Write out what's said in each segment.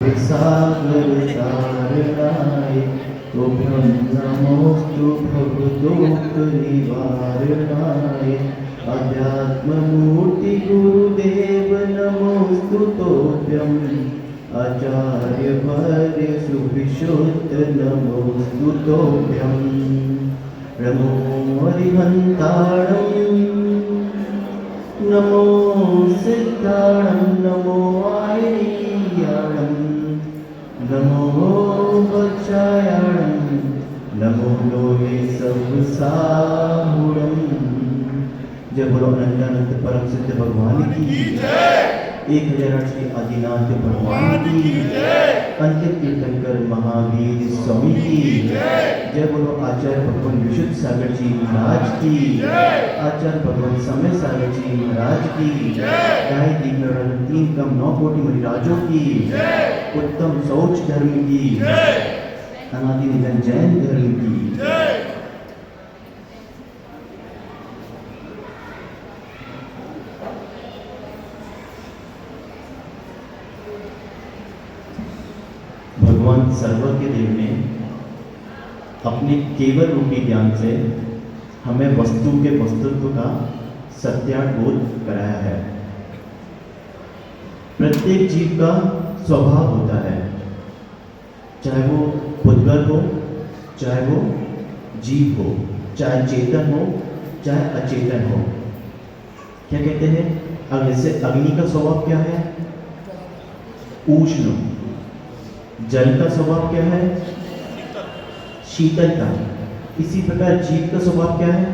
सागर तारणाय तुभ्यं नमोस्तु भवदोक्तनिवारणाय अध्यात्ममूर्ति गुरुदेव नमोस्तु तोभ्यम् आचार्यवर्य सुविशुद्ध नमोस्तु तोभ्यम् नमो हरिहन्ताणं नमो सिद्धाणं नमो आयर्याणं नमो वत्सायाणं नमो लोहे सर्वसाहुणं। जय बोलो अनंतानंद परम सिद्ध भगवान की 1008 श्री आदिनाथ भगवान की अंतिम तीर्थंकर महावीर स्वामी की जय बोलो आचार्य भगवान विशुद्ध सागर जी महाराज की आचार्य भगवान समय सागर जी महाराज की गाय तीन 9 कोटि मणिराजों की उत्तम शौच धर्म की अनादि निधन जैन धर्म की भगवान सर्वज्ञ देव ने अपने केवल रूपी ज्ञान से हमें वस्तु के वस्तुत्व का सत्याग्रह कराया है। प्रत्येक जीव का स्वभाव होता है, चाहे वो पुद्गल हो, चाहे वो जीव हो, चाहे चेतन हो, चाहे अचेतन हो। क्या कहते हैं? जैसे अग्नि का स्वभाव क्या है? उष्ण। जल का स्वभाव क्या है? शीतलता। इसी प्रकार जीव का स्वभाव क्या है?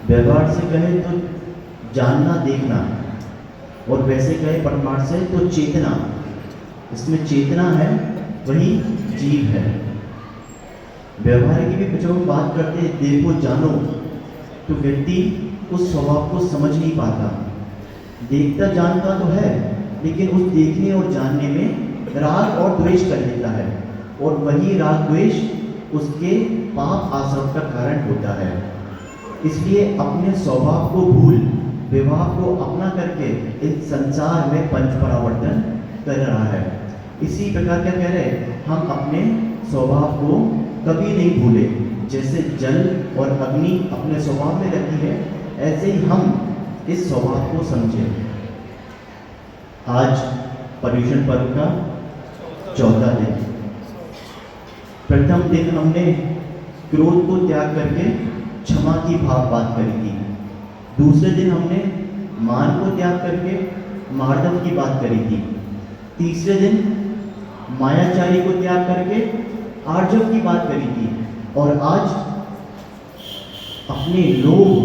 व्यवहार से कहे तो जानना देखना, और वैसे कहे परमार्थ से तो चेतना। इसमें चेतना है, वही जीव है। व्यवहार की भी जब हम बात करते हैं देखो जानो, तो व्यक्ति उस स्वभाव को समझ नहीं पाता। देखता जानता तो है, लेकिन उस देखने और जानने में राग और द्वेष कर लेता है, और वही राग द्वेष उसके पाप आश्रम का कारण होता है। इसलिए अपने स्वभाव को भूल विवाह को अपना करके इस संसार में पंच परावर्तन कर रहा है। इसी प्रकार क्या कह रहे हैं? हम अपने स्वभाव को कभी नहीं भूले। जैसे जल और अग्नि अपने स्वभाव में रहती है, ऐसे ही हम इस स्वभाव को समझें। आज पर्युषण पर्व का 14वां दिन। प्रथम दिन हमने क्रोध को त्याग करके क्षमा की बात करी थी। दूसरे दिन हमने मान को त्याग करके मार्दव की बात करी थी। तीसरे दिन मायाचारी को त्याग करके आर्जव की बात करी थी। और आज अपने लोभ,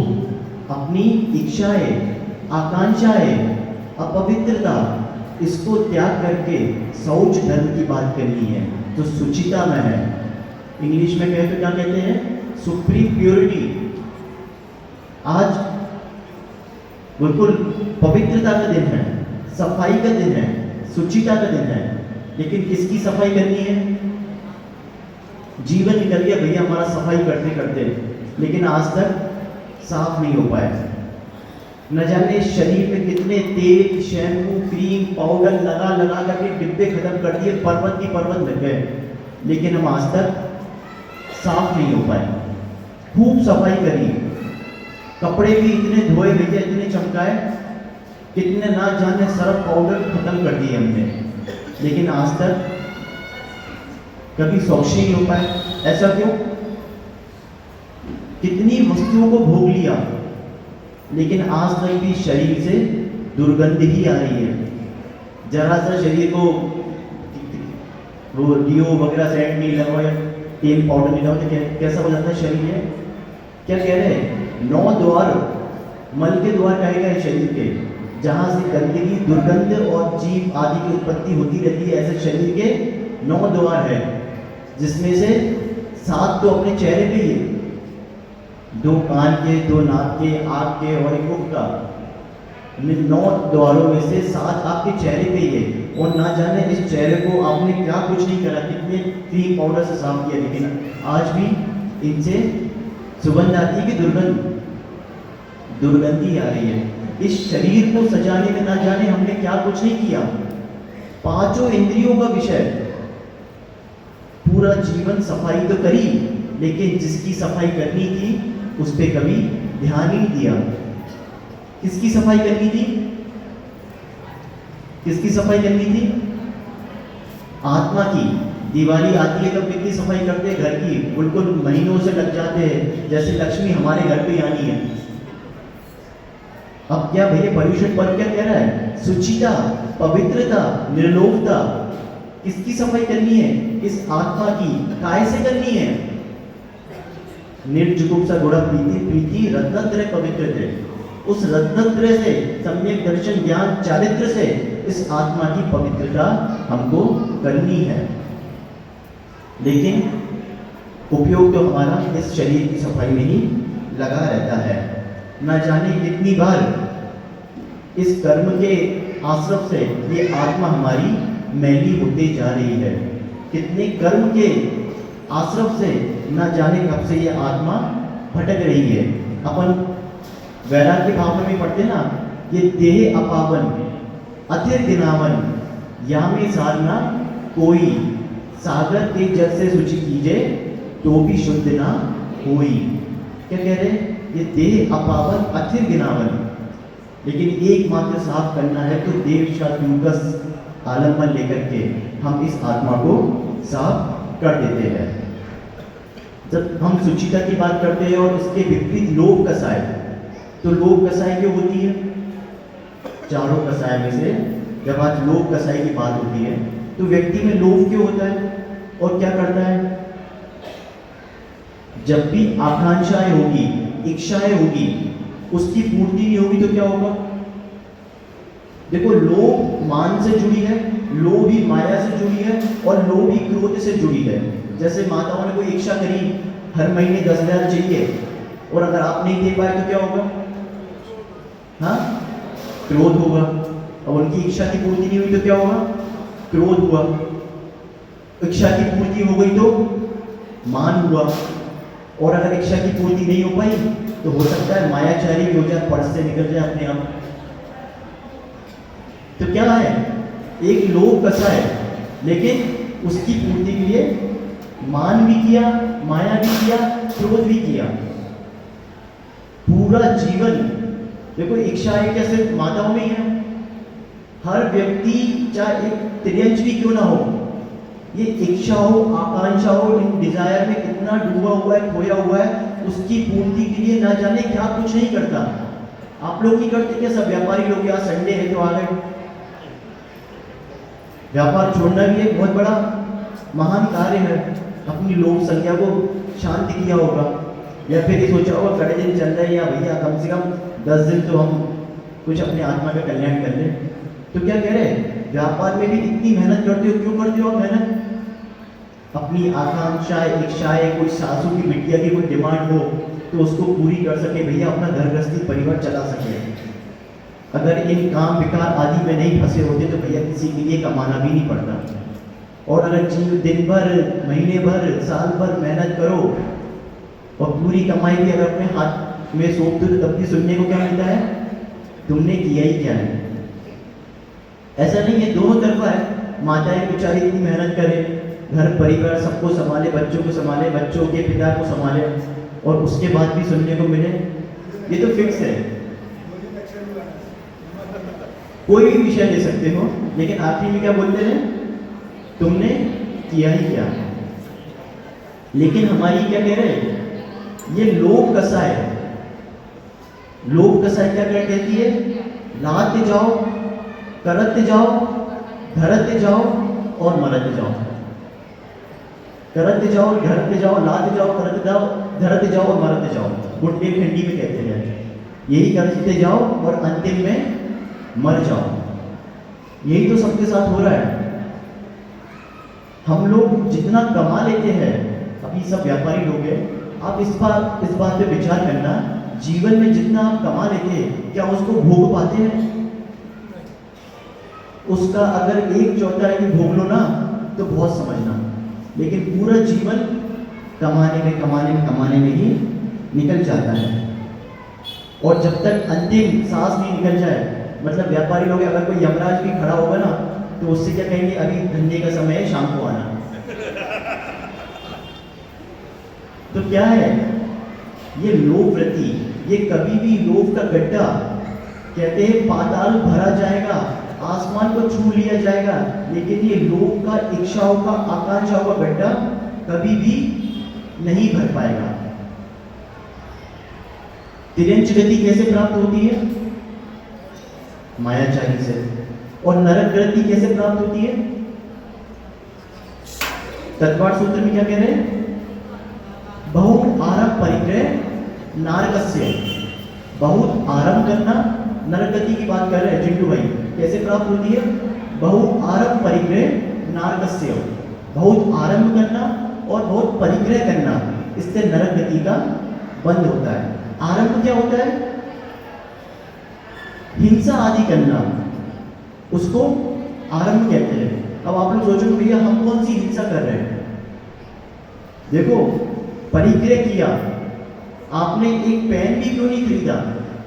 अपनी इच्छाएं, आकांक्षाएं, अपवित्रता, इसको त्याग करके शौच धर्म की बात करनी है, जो सुचिता में है। इंग्लिश में कहे तो क्या कहते हैं? Supreme purity. आज बिल्कुल पवित्रता का दिन है, सफाई का दिन है, सुचिता का दिन है। लेकिन किसकी सफाई करनी है? जीवन निकल गया भैया हमारा सफाई करते करते, लेकिन आज तक साफ नहीं हो पाया। न जाने शरीर में कितने तेल, शैम्पू, क्रीम, पाउडर लगा लगा करके डिब्बे खत्म कर दिए, पर्वत की पर्वत लग गए, लेकिन हम आज तक साफ नहीं हो पाए। खूब सफाई करी, कपड़े भी इतने धोए भैया, इतने चमकाए, कितने ना जाने सर्फ पाउडर खत्म कर दिए हमने, लेकिन आज तक कभी स्वच्छ नहीं हो पाए। ऐसा क्यों? कितनी वस्तुओं को भोग लिया, लेकिन आज तक भी शरीर से दुर्गंध ही आ रही है। जरा सा शरीर को वो डिओ वगैरह सेंट नहीं लगाओ, तेल पाउडर नहीं लगाओ, तो कैसा हो जाता है शरीर है? क्या कह रहे हैं? 9 द्वार मल के द्वार कहे गए शरीर के, जहां से गंदगी, दुर्गंध और जीव आदि की उत्पत्ति होती रहती है। ऐसे शरीर के 9 द्वार है, जिसमें से 7 तो अपने चेहरे पे ही है, 2 कान के, 2 नाक के, आँख के और 1 मुख का। 9 द्वारों में से 7 आपके चेहरे पे ही है, और ना जाने इस चेहरे को आपने क्या कुछ नहीं करा, कितने क्रीम पाउडर से साफ किया, लेकिन आज भी इनसे सुगंध आती है कि दुर्गंधी आ रही है। इस शरीर को सजाने में ना जाने हमने क्या कुछ नहीं किया, पांचों इंद्रियों का विषय, पूरा जीवन सफाई तो करी, लेकिन जिसकी सफाई करनी थी उस पर कभी ध्यान ही नहीं दिया। किसकी सफाई करनी थी? किसकी सफाई करनी थी? आत्मा की। दिवाली आती है तो कितनी सफाई करते हैं घर की, बिल्कुल महीनों से लग जाते हैं, जैसे लक्ष्मी हमारे घर पे आनी है। अब क्या भैया पर्यूषण पर्व क्या कह रहा है? शुचिता, पवित्रता, निर्लोभता। किसकी सफाई करनी है? इस आत्मा की। काय से करनी है? निर्जुगुप्सा गुण प्रीति प्रीति रत्नत्रय पवित्रते। उस रत्नत्रय से, सम्यक दर्शन ज्ञान चारित्र से इस आत्मा की पवित्रता हमको करनी है। लेकिन उपयोग तो हमारा इस शरीर की सफाई में ही लगा रहता है। न जाने कितनी बार इस कर्म के आश्रम से ये आत्मा हमारी मैली होती जा रही है। कितने कर्म के आश्रम से न जाने कब से ये आत्मा भटक रही है। अपन वैराग्य भावना में पढ़ते ना, ये देह अपावन अथिर गिनावन या में साधना कोई, सागर के जल से शुचि कीजिए तो भी शुद्ध ना होई। क्या कह रहे? ये देह अपावन अथिर गिनावन, लेकिन एकमात्र साफ करना है तो देव शादुकस आलम्बन लेकर के हम इस आत्मा को साफ कर देते हैं। जब हम सुचिता की बात करते हैं और उसके विपरीत लोभ कसाय, तो लोभ कसाय क्यों होती है? चारों कसाय में से जब आज लोभ कसाय की बात होती है तो व्यक्ति में लोभ क्यों होता है और क्या करता है? जब भी आकांक्षाएं होगी, इच्छाएं होगी, उसकी पूर्ति नहीं होगी तो क्या होगा? देखो, लोभ मान से जुड़ी है, लोभ ही माया से जुड़ी है और लोभ ही क्रोध से जुड़ी है। जैसे माताओं ने कोई इच्छा करी, हर महीने 10,000 चाहिए, और अगर आप नहीं दे पाए तो क्या होगा? हाँ, क्रोध होगा। और उनकी इच्छा की पूर्ति नहीं हुई तो क्या होगा? क्रोध हुआ। इच्छा की पूर्ति हो गई तो मान हुआ, और अगर इच्छा की पूर्ति नहीं हो पाई तो हो सकता है मायाचारी हो जाए, पर्स से निकल जाए अपने आप। तो क्या है? एक लोभ कसा है, लेकिन उसकी पूर्ति के लिए मान भी किया, माया भी किया, क्रोध भी किया। पूरा जीवन देखो, इच्छाएं क्या सिर्फ माताओं में ही है? हर व्यक्ति चाहे एक त्रियंश भी क्यों ना हो, ये इच्छा हो, आकांक्षा हो, इन डिजायर में कितना डूबा हुआ है, खोया हुआ है, उसकी पूर्ति के लिए ना जाने क्या कुछ नहीं करता। आप लोग नहीं करते क्या? सब व्यापारी लोग, या संडे है तो आ गए। व्यापार छोड़ना भी एक बहुत बड़ा महान कार्य है। अपनी लोक संज्ञा को शांत किया होगा, या फिर ये सोचा होगा कड़े दिन चल रहे हैं, या भैया कम से कम 10 दिन तो हम कुछ अपने आत्मा का कल्याण कर लें। तो क्या कह रहे हैं? व्यापार में भी इतनी मेहनत करते हो, क्यों करते हो आप मेहनत? अपनी आकांक्षाएं, इच्छाएं, कोई सासू की बिटिया की कोई डिमांड हो तो उसको पूरी कर सके, भैया अपना घर गृहस्थी परिवार चला सके। अगर इन काम विकार आदि में नहीं फंसे होते तो भैया किसी के लिए कमाना भी नहीं पड़ता। और अगर दिन भर, महीने भर, साल भर मेहनत करो और पूरी कमाई भी अगर अपने हाथ में सौंप दो, तब भी सुनने को क्या मिलता है? तुमने किया ही क्या है। ऐसा नहीं है, दोनों तरफा है। माताएं बेचारी इतनी मेहनत करें, घर परिवार सबको संभाले, बच्चों को संभाले, बच्चों के पिता को संभाले, और उसके बाद भी सुनने को मिले, ये तो फिक्स है। कोई भी विषय ले सकते हो, लेकिन आखिर में क्या बोलते हैं? तुमने किया ही क्या। लेकिन हमारी क्या कह रहे हैं? ये लोभ कसा है। लोभ कसा है क्या कहती है? लाते जाओ, करते जाओ, धरते जाओ और मरते जाओ। करते जाओ, धरते जाओ, लाते जाओ, करते जाओ, धरते जाओ और मरते जाओ। बुंदेलखंडी में कहते हैं, यही करते जाओ और अंतिम में मर जाओ। यही तो सबके साथ हो रहा है। हम लोग जितना कमा लेते हैं, अभी सब व्यापारी लोग हैं, आप इस बात पे विचार करना, जीवन में जितना आप कमा लेते हैं, क्या उसको भोग पाते हैं? उसका अगर 1/4 भी भोग लो ना तो बहुत समझना, लेकिन पूरा जीवन कमाने में ही निकल जाता है। और जब तक अंतिम सांस नहीं निकल जाए, मतलब व्यापारी लोग, अगर कोई यमराज भी खड़ा होगा ना तो उससे क्या कहेंगे, अभी धंधे का समय है, शाम को आना। तो क्या है ये लोभ वृत्ति, ये कभी भी लोभ का गड्ढा, कहते हैं पाताल भरा जाएगा, आसमान को छू लिया जाएगा, लेकिन ये लोभ का, इच्छाओं का, आकांक्षाओं का गड्ढा कभी भी नहीं भर पाएगा। तिर्यंच गति कैसे प्राप्त होती है? मायाचारी से। और नरक गति कैसे प्राप्त होती है? तत्वार्थ सूत्र में क्या कह रहे हैं? बहु आरंभ परिग्रह नारकस्य। बहुत आरंभ करना, नरक गति की बात कर रहे हैं चिंटू भाई, कैसे प्राप्त होती है? बहु आरंभ परिग्रह नारकस्य। बहुत आरंभ करना और बहुत परिग्रह करना, इससे नरक गति का बंद होता है। आरंभ क्या होता है? हिंसा आदि करना, उसको आरंभ कहते हैं। अब आप लोग सोचोगे भैया हम कौन सी हिंसा कर रहे हैं? देखो, परिग्रह किया आपने, एक पेन भी क्यों नहीं खरीदा?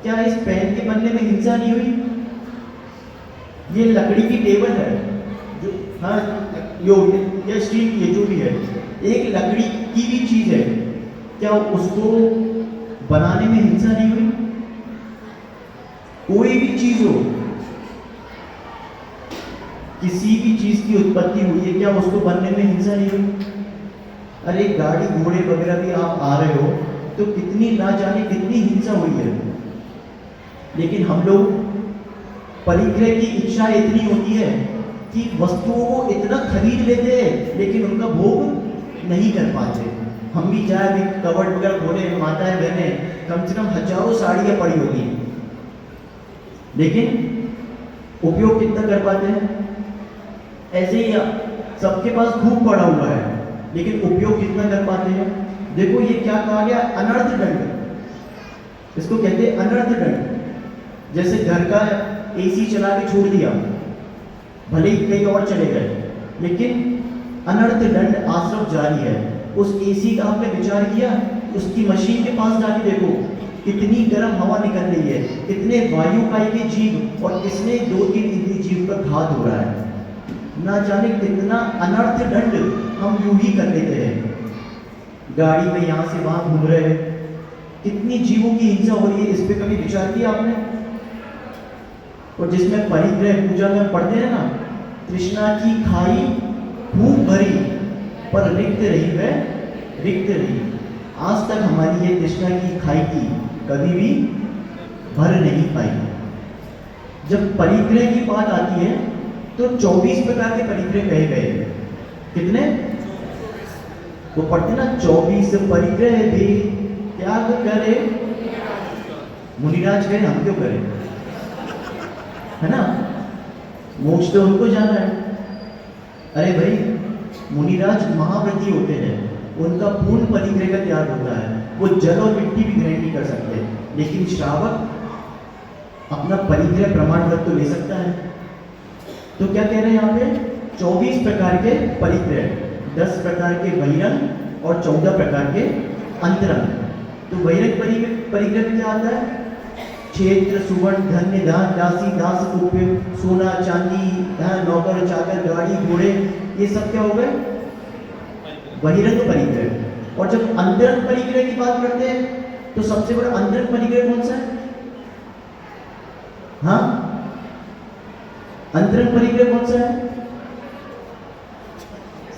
क्या इस पेन के बनने में हिंसा नहीं हुई? ये लकड़ी की टेबल है जो, हाँ या स्टील की है, जो भी है, एक लकड़ी की भी चीज है, क्या उसको बनाने में हिंसा नहीं हुई? कोई भी चीज हो, किसी भी चीज की उत्पत्ति हुई है, क्या उसको बनने में हिंसा नहीं हुई? अरे गाड़ी घोड़े वगैरह भी आप आ रहे हो तो कितनी ना जाने कितनी हिंसा हुई है, लेकिन हम लोग परिग्रह की इच्छा इतनी होती है कि वस्तुओं को इतना खरीद लेते हैं लेकिन उनका भोग नहीं कर पाते। हम भी जाए भी कवर्ड वगैरह खोले, माताएं बहनें कम से कम हजारों साड़ियाँ पड़ी होगी, लेकिन उपयोग कितना कर पाते हैं? ऐसे ही सबके पास खूब पड़ा हुआ है, लेकिन उपयोग कितना कर पाते हैं? देखो ये क्या कहा गया? अनर्थ दंड। इसको कहते हैं अनर्थ दंड। जैसे घर का एसी चला के छोड़ दिया, भले ही कहीं और चले गए, लेकिन अनर्थ दंड आश्रम जारी है। उस एसी का आपने विचार किया? उसकी मशीन के पास जाके देखो कितनी गर्म हवा निकल रही है, कितने वायुकाई के जीव और किसने 2-3 इंद्रिय जीव का घात हो रहा है। ना जाने कितना अनर्थ दंड हम यूं ही कर लेते हैं। गाड़ी में यहाँ से वहां घूम रहे हैं, कितनी जीवों की हिंसा हो रही है, इस पे कभी विचार किया आपने? और जिसमें परिग्रह पूजा में पढ़ते हैं ना, तृष्णा की खाई खूब भरी पर रिक्त रही वह रिक्त रही। आज तक हमारी ये तृष्णा की खाई की कभी भी भर नहीं पाई। जब परिग्रह की बात आती है तो 24 प्रकार के परिग्रह कहे गए। कितने? वो पढ़ते ना, 24 परिग्रह भी त्याग करे मुनिराज कहे, हम क्यों करें? है ना, मोक्ष तो उनको जाना है। अरे भाई, मुनिराज महाव्रती होते हैं, उनका पूर्ण परिग्रह का त्याग होता है, वो जल और मिट्टी भी ग्रहण नहीं कर सकते, लेकिन श्रावक अपना परिग्रह प्रमाण पत्र तो ले सकता है। तो क्या कह रहे हैं यहाँ पे? 24 प्रकार के परिग्रह, 10 प्रकार के बहिरंग और 14 प्रकार के अंतरंग। तो बहिरंग परिग्रह में क्या आता है? क्षेत्र, सुवर्ण, धन्य, दान, दासी, दास, कुप्य, सोना, चांदी, नौकर, चाकर, गाड़ी, घोड़े, ये सब क्या हो गए? बहिरंग परिग्रह। और जब अंतरंग परिग्रह की बात करते हैं तो सबसे बड़ा अंतरंग परिग्रह कौन सा है? हाँ, अंतरंग परिग्रह कौन सा है?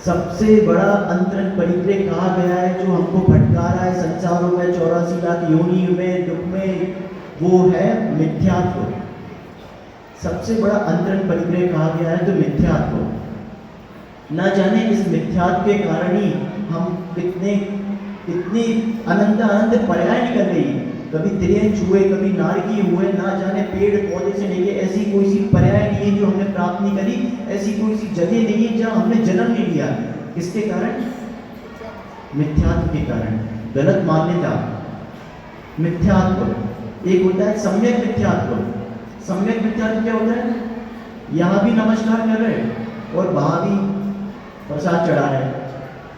सबसे बड़ा अंतरंग परिग्रह कहा गया है जो हमको भटका रहा है संसारों में, 84 लाख योनि में, दुख में, वो है मिथ्यात्व। सबसे बड़ा अंतरंग परिग्रह कहा गया है तो मिथ्यात्व। ना जाने इस मिथ्यात्व के कारण ही हम कितने अनंत पर्याय निकल गई। कभी तिर्यंच हुए, कभी नारकी हुए, ना जाने पेड़ पौधे से लेके ऐसी कोई सी पर्याय नहीं है जो हमने प्राप्त नहीं करी, ऐसी कोई सी जगह नहीं है जहाँ हमने जन्म नहीं लिया। किसके कारण? मिथ्यात्व के कारण, गलत मान्यता, मिथ्यात्व। एक होता है सम्यक मिथ्यात्व। सम्यक मिथ्यात्व क्या होता है? यहाँ भी नमस्कार कर रहे हैं और वहाँ भी प्रसाद चढ़ा रहे हैं,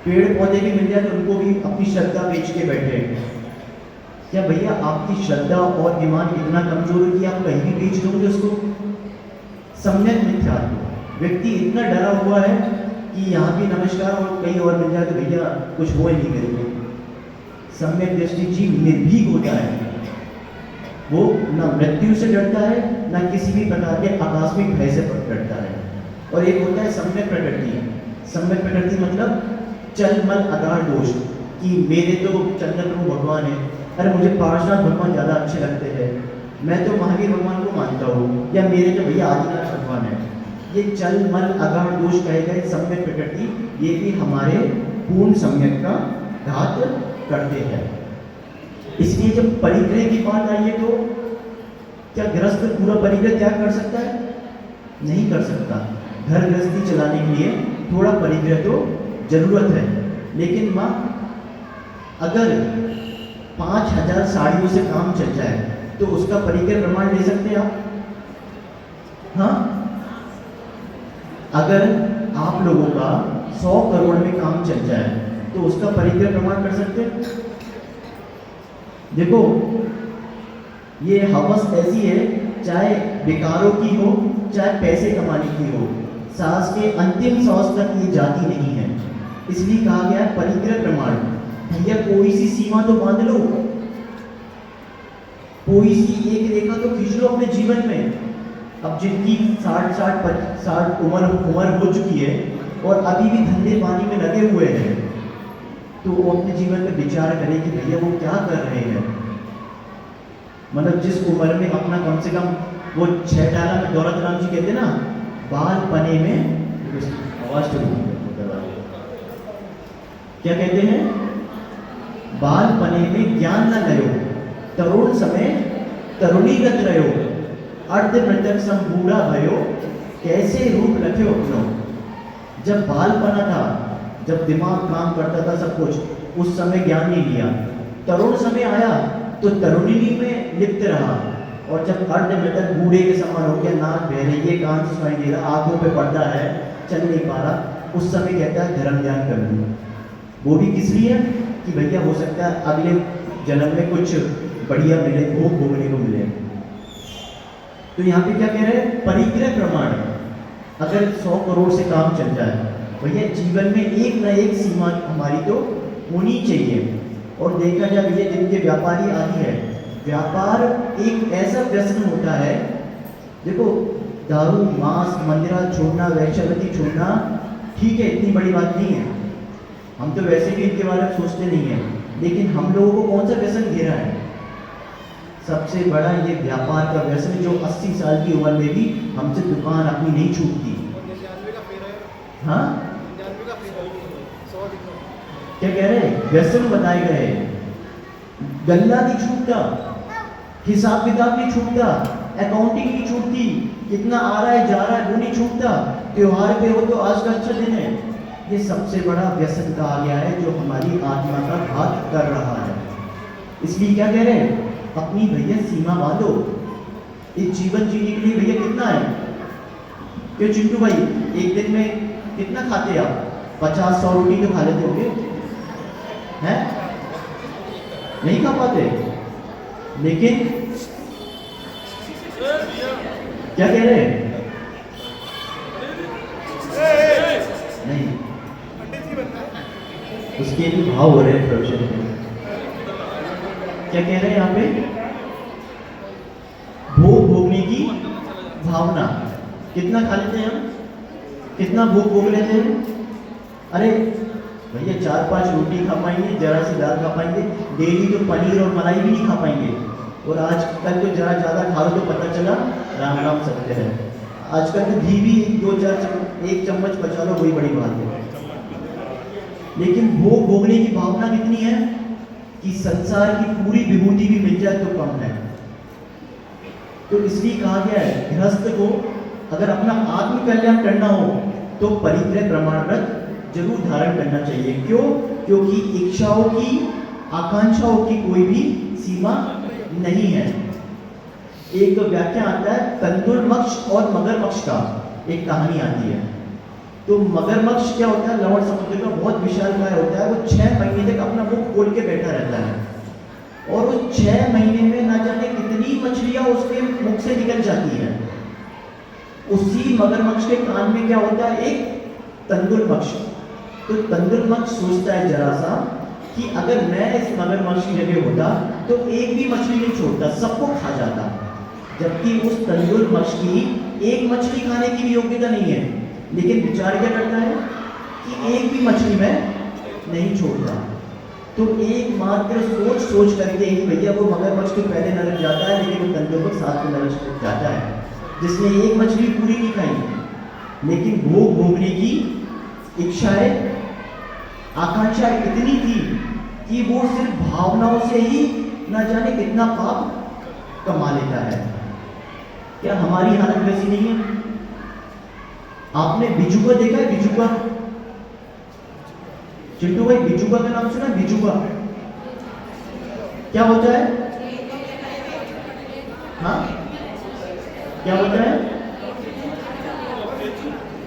पेड़ पौधे भी मिल जाए तो उनको भी अपनी श्रद्धा बेच के बैठे हैं। क्या भैया आपकी श्रद्धा और ईमान इतना कमजोर है कि आप कहीं भी बेच दोगे उसको? सम्यक मिथ्यात्व, व्यक्ति इतना डरा हुआ है कि यहाँ भी नमस्कार और कहीं और मिल जाए तो भैया कुछ हो ही नहीं मेरे को। सम्यक दृष्टि जीव निर्भीक होता है, वो ना मृत्यु से डरता है ना किसी भी प्रकार के आकस्मिक भय से डरता है। और एक होता है सम्यक प्रकृति। सम्यक प्रकृति मतलब चल मल अगाढ़ दोष, कि मेरे तो चंद्र प्रभु भगवान है, अरे मुझे पार्श्वनाथ भगवान ज़्यादा अच्छे लगते हैं, मैं तो महावीर भगवान को मानता हूँ, या मेरे तो भैया आदिनाथ भगवान है। ये चल मल अगाढ़ दोष कहे गए सम्यक प्रकृति, ये भी हमारे पूर्ण सम्यक का घात करते हैं। इसलिए जब परिग्रह की बात आई है तो क्या गृहस्थ पूरा परिग्रह त्याग कर सकता है? नहीं कर सकता। घर गृहस्थी चलाने के लिए थोड़ा परिग्रह तो जरूरत है, लेकिन माँ अगर 5000 साड़ियों से काम चल जाए तो उसका परिग्रह प्रमाण ले सकते हैं आप? हाँ, अगर आप लोगों का 100 करोड़ में काम चल जाए तो उसका परिग्रह प्रमाण कर सकते हैं? देखो ये हवस ऐसी है, चाहे विकारों की हो चाहे पैसे कमाने की हो, सांस के अंतिम सांस तक ये जाती नहीं है। इसलिए कहा गया है परिग्रह प्रमाण। भैया कोई सी सीमा तो बांध लो, कोई सी एक रेखा तो खींच लो अपने जीवन में। अब जिनकी 60 उम्र हो चुकी है और अभी भी धंधे पानी में लगे हुए हैं, तो वो अपने जीवन में विचार करें कि भैया वो क्या कर रहे हैं। मतलब जिस उम्र में अपना कम से कम वो 6 डाला में दौलत राम जी कहते ना, बाल पने में आवाज तो क्या कहते हैं, बाल पने में ज्ञान न लयो, तरुण समय तरुणीगत रहो, अर्ध मृतक संबूढ़ा भयो, कैसे रूप रखे अपनो। जब बाल पना था, जब दिमाग काम करता था सब कुछ, उस समय ज्ञान नहीं लिया। तरुण समय आया तो तरुणी में लिप्त रहा, और जब अर्ध मृतक बूढ़े के समान हो गया, नाक बहरे, ये कान से सुनाई दे रहा, आंखों पे पर्दा है, चल नहीं पा रहा, उस समय कहता है धर्म ध्यान कर लूँ। वो भी किस लिए? कि भैया हो सकता है अगले जन्म में कुछ बढ़िया मिले, भोग भोगने को मिले। तो यहाँ पे क्या कह रहे हैं? परिग्रह प्रमाण। अगर 100 करोड़ से काम चल जाए, भैया जीवन में एक न एक सीमा हमारी तो होनी चाहिए। और देखा जाए भैया जिनके व्यापारी आदि है, व्यापार एक ऐसा व्यसन होता है, देखो दारू मांस मंदिरा छोड़ना, वैश्यवती छोड़ना ठीक है, इतनी बड़ी बात नहीं है, हम तो वैसे भी इनके बारे में सोचते नहीं है, लेकिन हम लोगों को कौन सा व्यसन घेरा है? सबसे बड़ा ये व्यापार का व्यसन, जो 80 साल की उम्र में भी हमसे दुकान अपनी नहीं छूटती। हाँ क्या कह रहे हैं? व्यसन बताए गए, गल्ला नहीं छूटता, हिसाब किताब नहीं छूटता, अकाउंटिंग नहीं छूटती, कितना आ रहा है जा रहा है वो नहीं छूटता, त्योहार पे हो तो आज का अच्छा दिन है। ये सबसे बड़ा व्यसन कहा गया है जो हमारी आत्मा का घात कर रहा है। इसलिए क्या कह रहे हैं? अपनी भैया सीमा बांधो। इस जीवन जीने के लिए भैया कितना है? क्यों चिंटू भाई, एक दिन में कितना खाते आप? 50-100 रोटी तो खा लेते होंगे, हैं? नहीं खा पाते, लेकिन क्या कह रहे हैं? नहीं, उसके भी भाव हो रहे हैं प्रोफेशन के। क्या कह रहे हैं यहाँ पे? भोग भोगने की भावना। कितना खा लेते हैं हम? कितना भोग भोग लेते हैं? अरे भैया 4-5 रोटी खा पाएंगे, जरा सी दाल खा पाएंगे, डेली तो पनीर और मलाई भी नहीं खा पाएंगे। और आजकल तो जरा ज़्यादा खा लो तो पता चला राम राम सत्य है। आजकल तो घी भी 1 चम्मच बचा लो, वही बड़ी बात है। लेकिन भोग भोगने की भावना कितनी है कि संसार की पूरी विभूति भी मिल जाए तो कम है। तो इसलिए कहा गया है गृहस्थ को अगर अपना आत्म कल्याण करना हो तो परिग्रह प्रमाण व्रत जरूर धारण करना चाहिए। क्यों? क्योंकि इच्छाओं की, आकांक्षाओं की कोई भी सीमा नहीं है। एक व्याख्या आता है कंदुरमक्ष और मगरमच्छ का, एक कहानी आती है। तो मगरमच्छ क्या होता है? लवण समुद्र का बहुत विशालकाय होता है, वो 6 महीने तक अपना मुख खोल के बैठा रहता है और उस 6 महीने में ना जाने कितनी मछलियां उसके मुख से निकल जाती हैं। उसी मगरमच्छ के कान में क्या होता है, एक तंदुलमच्छ। तो तंदुलमच्छ सोचता है जरा सा कि अगर मैं इस मगरमच्छ की जगह होता तो एक भी मछली नहीं छोड़ता, सबको खा जाता। जबकि उस तंदुलमच्छ की एक मछली खाने की भी योग्यता नहीं है, लेकिन बेचारा क्या करता है कि एक भी मछली में नहीं छोड़ता। तो एकमात्र सोच सोच करके ही भैया वो मगरमच्छ तो पहले नरक जाता है, लेकिन वो तंदुलमच्छ साथ में नरक जाता है, जिसने एक मछली पूरी नहीं खाई। लेकिन भोग भोगने की इच्छाएं, आकांक्षाएं इतनी थी कि वो सिर्फ भावनाओं से ही न जाने कितना पाप कमा लेता है। क्या हमारी हालत वैसी नहीं है? आपने बिजुका देखा है? बिजुका, चिंटू भाई बिजुका का नाम सुना? बिजुका क्या होता है? हाँ, क्या होता है?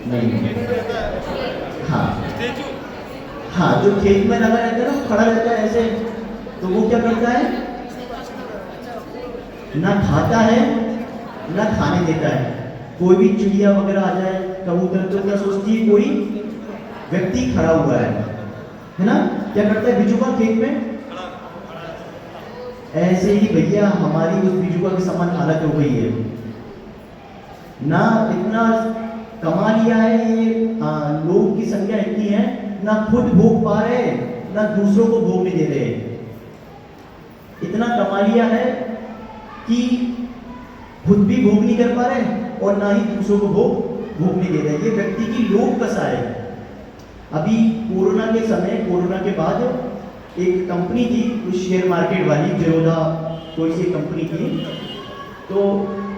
नहीं, हाँ हाँ, जो खेत में लगा रहता है ना, खड़ा रहता है ऐसे, तो वो क्या करता है? ना खाता है ना खाने देता है। कोई भी चिड़िया वगैरह आ जाए, कबूतर, तो क्या सोचती है, कोई व्यक्ति खड़ा हुआ है ना? क्या करता है बिजुका खेत में? ऐसे ही भैया हमारी उस बिजुका के समान हालत हो गई है ना। इतना कमा लिया है ये, लोग की संख्या इतनी है, ना खुद भोग पा रहे ना दूसरों को भोगने दे रहे। इतना कमा लिया है कि खुद भी भोग नहीं कर पा रहे और ना ही दूसरों को भोगने दे रहे। ये व्यक्ति की लोभ दशा है। अभी कोरोना के समय, कोरोना के बाद एक कंपनी थी, कुछ शेयर मार्केट वाली, जिरोधा कोई सी कंपनी थी, तो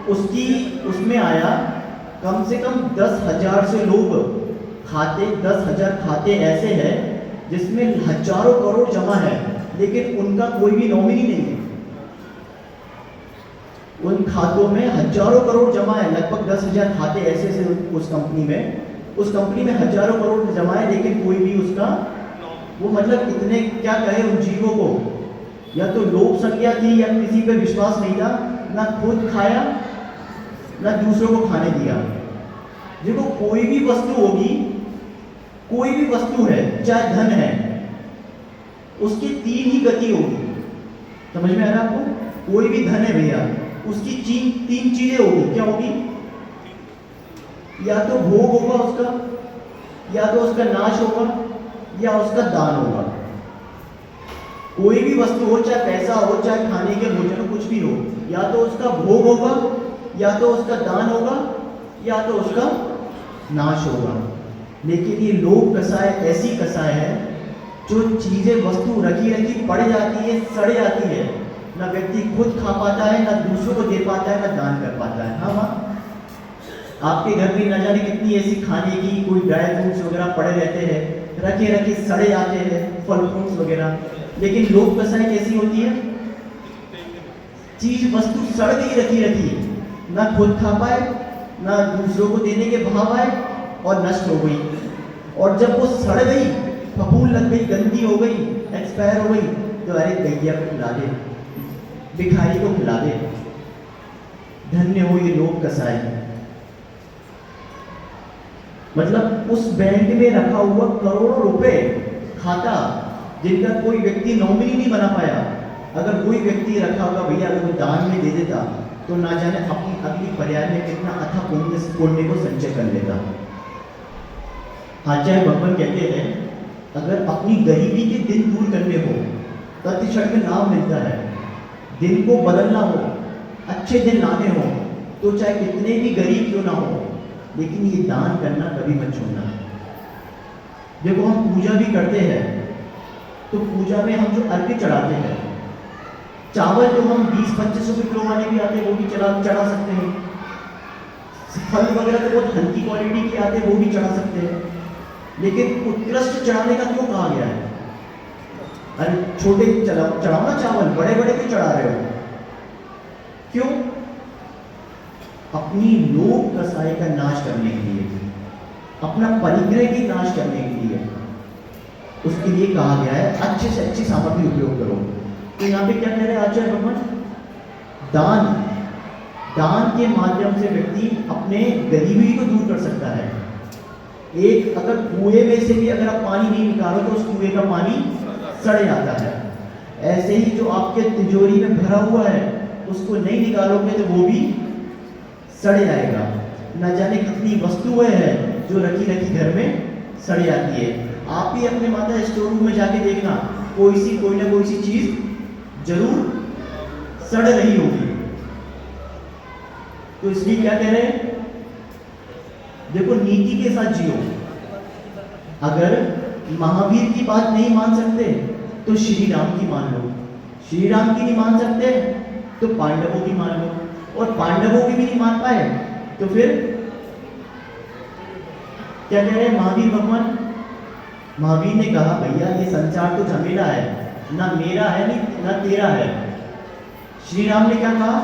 उसमें आया कम से कम 10,000 से लोग खाते, 10,000 खाते ऐसे हैं जिसमें हजारों करोड़ जमा है, लेकिन उनका कोई भी नॉमिनी नहीं है। उन खातों में हजारों करोड़ जमा है, लगभग 10,000 खाते ऐसे से उस कंपनी में हजारों करोड़ जमा है, लेकिन कोई भी उसका वो मतलब इतने क्या कहे उन जीवों को, या तो लोभ संज्ञा थी या किसी पे विश्वास नहीं था, ना खुद खाया ना दूसरों को खाने दिया। देखो कोई भी वस्तु होगी, कोई भी वस्तु है, चाहे धन है, उसकी तीन ही गति होगी। समझ में आ रहा है आपको? कोई भी धन है भैया, उसकी तीन चीजें होगी। क्या होगी? या तो भोग होगा उसका, या तो उसका नाश होगा, या उसका दान होगा। कोई भी वस्तु हो, चाहे पैसा हो, चाहे खाने के भोजन हो, कुछ भी हो, या तो उसका भोग होगा, या तो उसका दान होगा, या तो उसका नाश होगा। लेकिन ये लोभ कसाय ऐसी कसाय है जो चीजें, वस्तु रखी रखी पड़ जाती है, सड़ जाती है, ना व्यक्ति खुद खा पाता है, ना दूसरों को दे पाता है, ना दान कर पाता है। हाँ माँ, आपके घर में न जाने कितनी ऐसी खाने की कोई ड्राई फ्रूट्स वगैरह पड़े रहते हैं, रखे रखे सड़े जाते हैं, फल फ्रूट्स वगैरह, लेकिन लोभ कसाई कैसी होती है? चीज वस्तु सड़ गई रखी रखी, ना खुद खा पाए, ना दूसरों को देने के भाव आए, और नष्ट हो गई। और जब वो सड़ गई, फफूंद लग गई, गंदी हो गई, एक्सपायर हो गई, तो अरे गैया को खिला दे, भिखारी को खिला दे। धन्य हो ये लोभ कसाई। मतलब उस बैंक में रखा हुआ करोड़ों रुपए खाता, जिनका कोई व्यक्ति नॉमिनी नहीं बना पाया, अगर कोई व्यक्ति रखा होगा भैया, अगर वो दान में दे देता तो ना जाने अपनी अगली पर्याय में कितना अथा पुण्य को संचय कर लेता। आचार्य भगवान कहते हैं, अगर अपनी गरीबी के दिन दूर करने हो, प्रतिक्षण में लाभ मिलता है। दिन को बदलना हो, अच्छे दिन लाने हो, तो चाहे कितने भी गरीब क्यों ना हो, लेकिन ये दान करना कभी मत छोड़ना। देखो हम पूजा भी करते हैं, तो पूजा में हम जो अर्घ्य चढ़ाते हैं, चावल जो हम 20-25 रुपये किलो वाले भी आते हैं वो भी चढ़ा सकते हैं। फल वगैरह तो बहुत हल्की क्वालिटी के आते हैं, वो भी चढ़ा सकते हैं। लेकिन उत्कृष्ट चढ़ाने का क्यों कहा गया है? अरे छोटे चढ़ाओ ना चावल, बड़े बड़े क्यों चढ़ा रहे हो? क्यों? अपनी लोभ कसाई का नाश करने के लिए, अपना परिग्रह की नाश करने के लिए, उसके लिए कहा गया है अच्छे से अच्छी सामग्री उपयोग करो। तो यहाँ पे क्या कह रहे हैं आचार्य भगवान? दान, दान के माध्यम से व्यक्ति अपने गरीबी को दूर कर सकता है। एक अगर कुएं में से भी अगर आप पानी नहीं निकालो तो उस कुएं का पानी सड़ जाता है। ऐसे ही जो आपके तिजोरी में भरा हुआ है उसको नहीं निकालोगे तो वो भी सड़ जाएगा। न जाने कितनी वस्तुएं हैं जो रखी रखी घर में सड़ जाती है। आप ही अपने माता स्टोर रूम में जाके देखना, कोई ना कोई सी चीज जरूर सड़ रही होगी। तो इसलिए क्या कह रहे हैं, देखो नीति के साथ जियो। अगर महावीर की बात नहीं मान सकते तो श्री राम की मान लो, श्री राम की नहीं मान सकते तो पांडवों की मान लो, और पांडवों की भी नहीं मान पाए तो फिर क्या कह रहे हैं महावीर भगवान। महावीर ने कहा भैया ये संसार तो झमेला है, ना मेरा है नहीं ना तेरा है। श्री राम ने क्या कहा,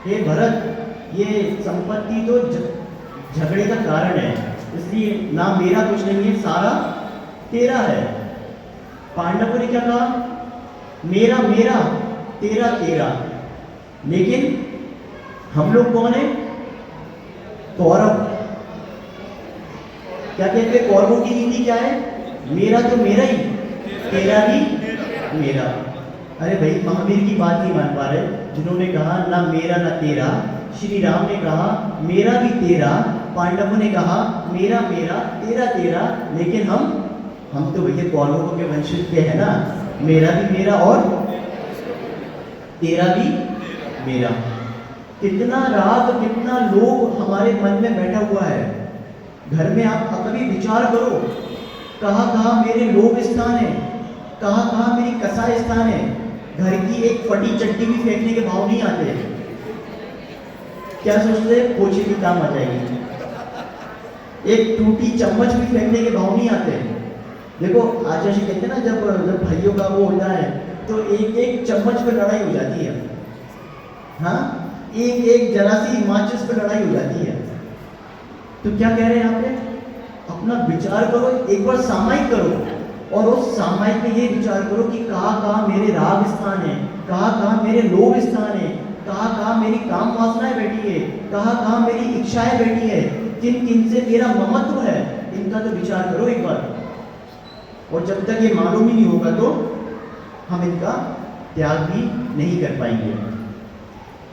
हे भरत ये संपत्ति तो झगड़े का कारण है, इसलिए ना मेरा कुछ नहीं है, सारा तेरा है। पांडवों ने क्या कहा, मेरा मेरा तेरा तेरा। लेकिन हम लोग कौन है, कौरव। क्या कहते हैं, कौरवों की नीति क्या है, मेरा तो मेरा ही, तेरा भी मेरा। अरे भाई महावीर की बात नहीं मान पा रहे, जिन्होंने कहा ना मेरा ना तेरा। श्री राम ने कहा मेरा भी तेरा, पांडवों ने कहा मेरा मेरा तेरा तेरा। लेकिन हम तो भैया कौरवों के वंशज के हैं ना, मेरा भी मेरा और तेरा भी मेरा। कितना राग कितना लोभ हमारे मन में बैठा हुआ है। घर में आप कभी विचार करो, कहाँ कहाँ मेरे लोभ स्थान है, कहाँ कहाँ मेरी कसाई स्थान है। घर की एक फटी चट्टी भी फेंकने के भाव नहीं आते। क्या सोचते, पोछे की काम आ जाएगी। एक टूटी चम्मच भी फेंकने के भाव नहीं आते। देखो आचार्य जी कहते हैं ना, जब भाइयों का वो होता है तो एक एक चम्मच पे लड़ाई हो जाती है। हाँ, एक एक जरा सी माचिस पे लड़ाई हो जाती है। तो क्या कह रहे हैं यहाँ पे, अपना विचार करो, एक बार सामायिक करो, और उस सामायिक में ये विचार करो कि कहाँ कहाँ मेरे राग स्थान है, कहाँ कहाँ मेरे लोभ स्थान है, कहाँ कहाँ मेरी काम वासनाएं बैठी है, कहाँ कहाँ मेरी इच्छाएं बैठी है, किन किन से मेरा ममत्व है, इनका तो विचार करो एक बार। और जब तक ये मालूम ही नहीं होगा तो हम इनका त्याग भी नहीं कर पाएंगे।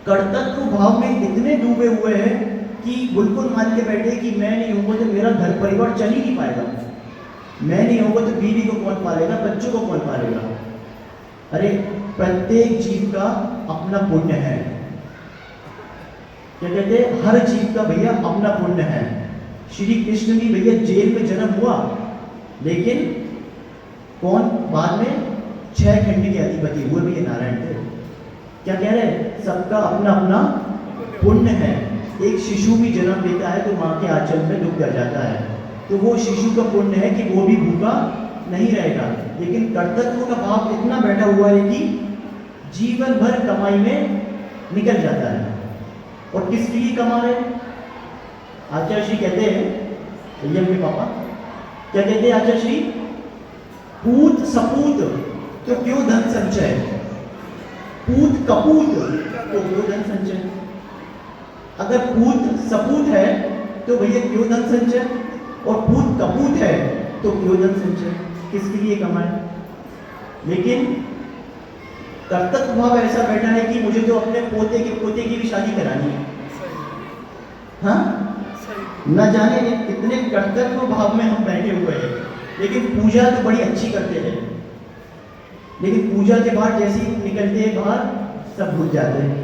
कर्तव्य भाव में इतने डूबे हुए हैं कि बिल्कुल मान के बैठे कि मैं नहीं होऊंगा तो मेरा घर परिवार चल ही नहीं पाएगा, मैं नहीं होऊंगा तो बीवी को कौन पालेगा, बच्चों को कौन पालेगा। अरे प्रत्येक जीव का अपना पुण्य है। क्या कहते हैं, हर जीव का भैया अपना पुण्य है। श्री कृष्ण भी भैया जेल में जन्म हुआ, लेकिन कौन बाद में 6 खंड के अधिपति हुए भी नारायण थे। क्या कह रहे हैं, सबका अपना अपना पुण्य है। एक शिशु भी जन्म लेता है तो माँ के आंचल में डूब जाता है, तो वो शिशु का पुण्य है कि वो भी भूखा नहीं रहेगा। लेकिन कर्तव्य का भाव इतना बैठा हुआ है कि जीवन भर कमाई में निकल जाता है। और किस लिए कमा रहे हैं, आचार्य श्री कहते हैं, संयम के पापा क्या कहते हैं आचार्य श्री, पूत सपूत तो क्यों धन संचय, पूत कपूत तो क्यों धन संचय। अगर पूत सपूत है तो भैया क्यों धन संचय, और पूत कपूत है तो क्यों धन संचय, किसके लिए कमाए। लेकिन कर्तव्य भाव ऐसा बैठा है कि मुझे तो अपने पोते की भी शादी करानी है। हाँ, न जाने कितने कर्तव्य भाव में हम बैठे हुए हैं। लेकिन पूजा तो बड़ी अच्छी करते हैं, लेकिन पूजा के बाद जैसे ही निकलते हैं बाहर सब भूल जाते हैं।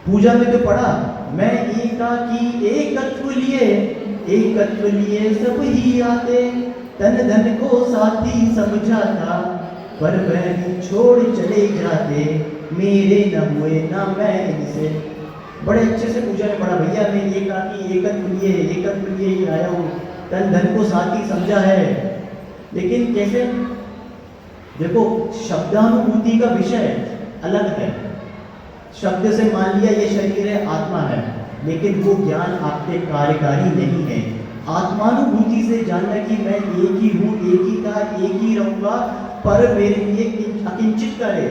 पूजा में तो पढ़ा, मैं एकाकी एकत्व लिए सब ही आते, तन धन को साथी समझाता, पर वह छोड़ चले जाते, मेरे न हुए ना मैं इनसे। बड़े अच्छे से पूजा में पढ़ा, भैया मैं एकाकी एकत्व लिए ही आया हूँ, तन धन को साथी समझा है। लेकिन कैसे, देखो शब्दानुभूति का विषय अलग है। शब्द से मान लिया ये शरीर है, आत्मा है, लेकिन वो ज्ञान आपके कार्यकारी नहीं है। आत्मानुभूति से जानना कि मैं एक ही हूँ, एक ही था, एक ही रहूंगा, पर मेरे लिए अकिंचित करे।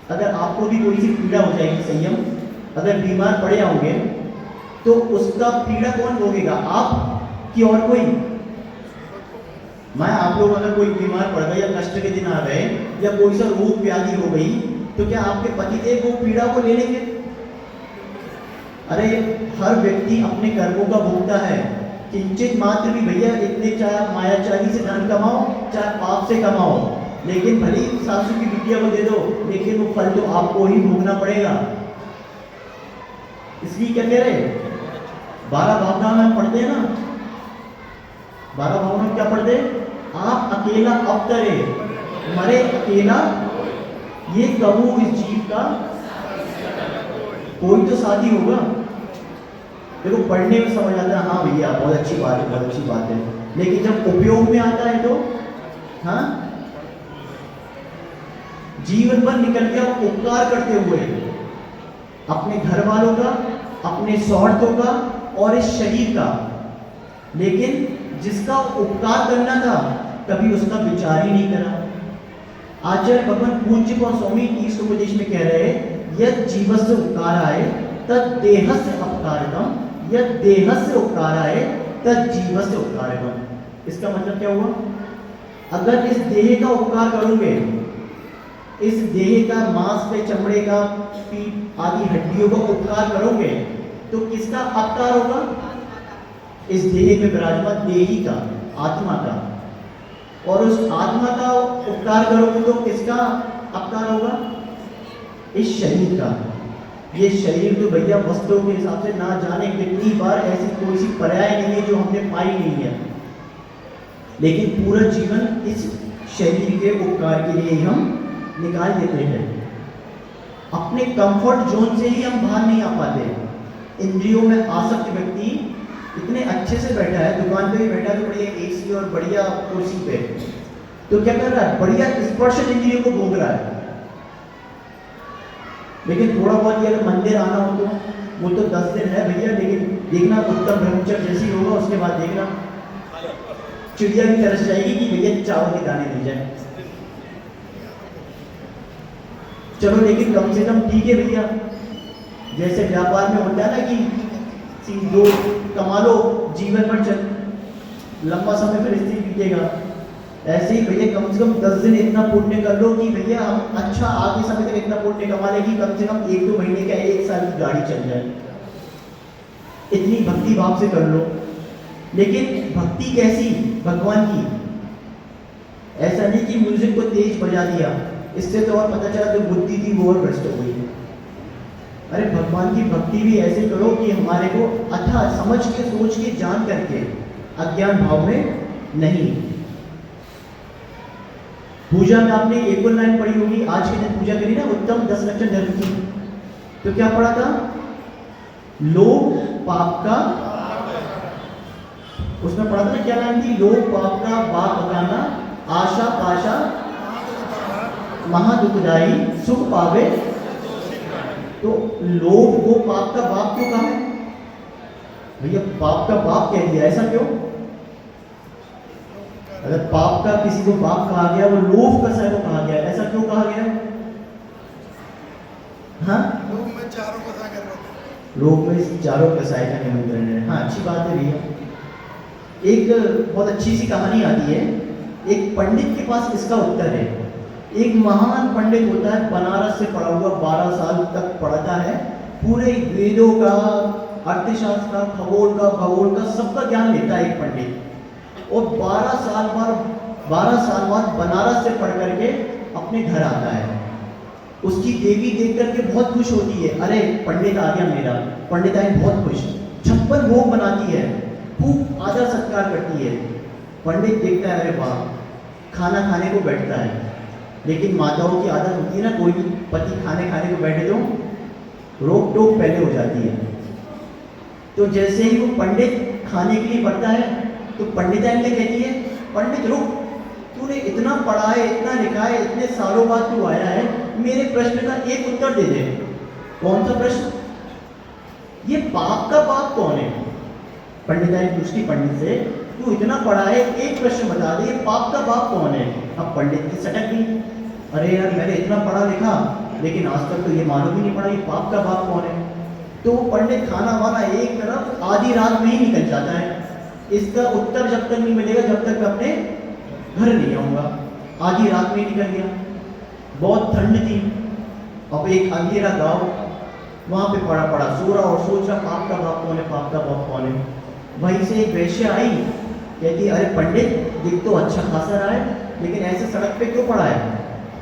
अगर आपको भी कोई सी पीड़ा हो जाएगी, संयम अगर बीमार पड़े होंगे तो उसका पीड़ा कौन भोगेगा, आप कि और कोई? मैं आप लोग अगर कोई बीमार पड़ गए या कष्ट के दिन आ गए या कोई सा रोग व्याधि हो गई तो क्या आपके पतिदेव वो पीड़ा को ले लेंगे? अरे हर व्यक्ति अपने कर्मों का भोगता है। किंचित मात्र भी भैया, इतने चाहे मायाचारी से धन कमाओ चाहे पाप से कमाओ, लेकिन भले ही सासू की बिटिया को दे दो, लेकिन वो फल तो आपको ही भोगना पड़ेगा। इसलिए क्या कह रहे, 12 भावनाओं में पढ़ते हैं ना, 12 भावनाओं में क्या पढ़ते, आप अकेला अवतरे मरे अकेला, ये कहूँ इस जीव का कोई तो साथी होगा। देखो पढ़ने में समझ आता है, हाँ भैया बहुत अच्छी बात है, बहुत अच्छी बात है, लेकिन जब उपयोग में आता है तो हाँ, जीवन भर निकल गया उपकार करते हुए अपने घर वालों का, अपने स्वार्थों का और इस शरीर का, लेकिन जिसका उपकार करना था कभी उसका विचार ही नहीं करा। आचार्य भगवान पूज्य स्वामी ईश्वर उपदेश में कह रहे हैं, यद जीवस्य उपकाराय तद देहस्य अपकारकम, यद देहस्य उपकाराय तद जीवस्य उपकारकम। इसका मतलब क्या हुआ, अगर इस देह का उपकार करोगे, इस देह का मांस पे चमड़े का पीठ आदि हड्डियों का उपकार करोगे तो किसका अपकार होगा, इस देह में विराजमान देही का, आत्मा का। और उस आत्मा का उपकार करोगे तो किसका अपकार होगा, इस शरीर का। ये शरीर तो भैया वस्तुओं के हिसाब से ना जाने कितनी बार ऐसी कोई सी पर्याय नहीं है जो हमने पाई नहीं है, लेकिन पूरा जीवन इस शरीर के उपकार के लिए ही हम निकाल देते हैं। अपने कंफर्ट जोन से ही हम बाहर नहीं आ पाते। इंद्रियों में आसक्त व्यक्ति इतने अच्छे से बैठा है, दुकान पे भी बैठा है तो बढ़िया एसी और बढ़िया कुर्सी पे, तो क्या कर रहा है, बढ़िया स्पर्श इंद्रियों को भोग रहा है। लेकिन थोड़ा बहुत अगर मंदिर आना हो तो वो तो 10 दिन है भैया, लेकिन देखना उत्तम ब्रह्मचर्य जैसी होगा, उसके बाद देखना चिड़िया भी तरस जाएगी कि भैया चावल के दाने मिल जाए। चलो लेकिन कम से कम ठीक है भैया, जैसे व्यापार में होता है ना कि दो कमा लो जीवन भर चल, लंबा समय फिर स्थिर बीतेगा, ऐसे ही भैया कम से कम 10 दिन इतना पुण्य कर लो कि भैया हम अच्छा आगे समय तक इतना पुण्य कमा ले कि कम से कम 1-2 महीने का 1 साल की गाड़ी चल जाए। इतनी भक्ति भाव से कर लो। लेकिन भक्ति कैसी, भगवान की। ऐसा नहीं कि म्यूजिक को तेज बजा दिया, इससे तो और पता चला जो बुद्धि थी वो और भ्रष्ट हो गई। अरे भगवान की भक्ति भी ऐसे करो कि हमारे को अथा समझ के, सोच के, जान करके, अज्ञान भाव में नहीं। पूजा में आपने एक और लाइन पढ़ी होगी, आज के दिन पूजा करी ना उत्तम 10 लक्षण धर्म की, तो क्या पढ़ा था, लोभ पाप का, उसमें पढ़ा था ना क्या लाइन थी, लोभ पाप का बाप बताना, आशा पाशा महादुखदाई, सुख पावे। तो लोभ को पाप का बाप क्यों कहा है भैया, पाप का बाप कह दिया, ऐसा क्यों? अगर पाप का किसी को बाप कहा गया, वो लोभ कसाय को कहा गया, ऐसा क्यों कहा गया? हाँ, लोभ में चारों कसाय का निमंत्रण है। हाँ अच्छी बात है भैया। एक बहुत अच्छी सी कहानी आती है, एक पंडित के पास इसका उत्तर है। एक महान पंडित होता है, बनारस से पढ़ा हुआ, 12 साल तक पढ़ता है, पूरे वेदों का, अर्थशास्त्र का, खगोल का, भूगोल का, सबका ज्ञान लेता है एक पंडित। और 12 साल बाद बनारस से पढ़ करके अपने घर आता है। उसकी देवी देख करके बहुत खुश होती है, अरे पंडित आ गया मेरा, पंडिताई बहुत खुश, 56 भोग बनाती है, खूब आदर सत्कार करती है। पंडित देखता है, अरे वाह, खाना खाने को बैठता है। लेकिन माताओं की आदत होती है ना, कोई भी पति खाने को बैठे तो रोक टोक पहले हो जाती है। तो जैसे ही वो पंडित खाने के लिए बढ़ता है तो पंडिताइन क्या कहती है, पंडित रुक, तूने इतना पढ़ा है, इतना लिखा है, इतने सालों बाद तू आया है, मेरे प्रश्न का एक उत्तर दे दे। कौन सा प्रश्न? ये पाप का बाप कौन है? पंडिताइन पूछती पंडित से, तू इतना पढ़ा है, एक प्रश्न बता दे, ये पाप का बाप कौन है? अब पंडित की सटक गई, अरे यार मैंने इतना पढ़ा लिखा लेकिन आज तक तो ये मालूम ही नहीं पड़ा ये पाप का बाप कौन है। तो वो पंडित खाना वाना एक तरफ आधी रात में ही निकल जाता है। इसका उत्तर जब तक नहीं मिलेगा जब तक मैं अपने घर नहीं आऊँगा। आधी रात में ही निकल गया। बहुत ठंड थी। अब एक अंधेरा गाँव, वहाँ पे पड़ा पड़ा सो रहा और सोच रहा पाप का बाप कौन है, पाप का बाप कौन है। वहीं से एक वेश्या आई, कहती अरे पंडित दिख तो अच्छा खासा रहा है, लेकिन ऐसे सड़क पे क्यों पड़ा है?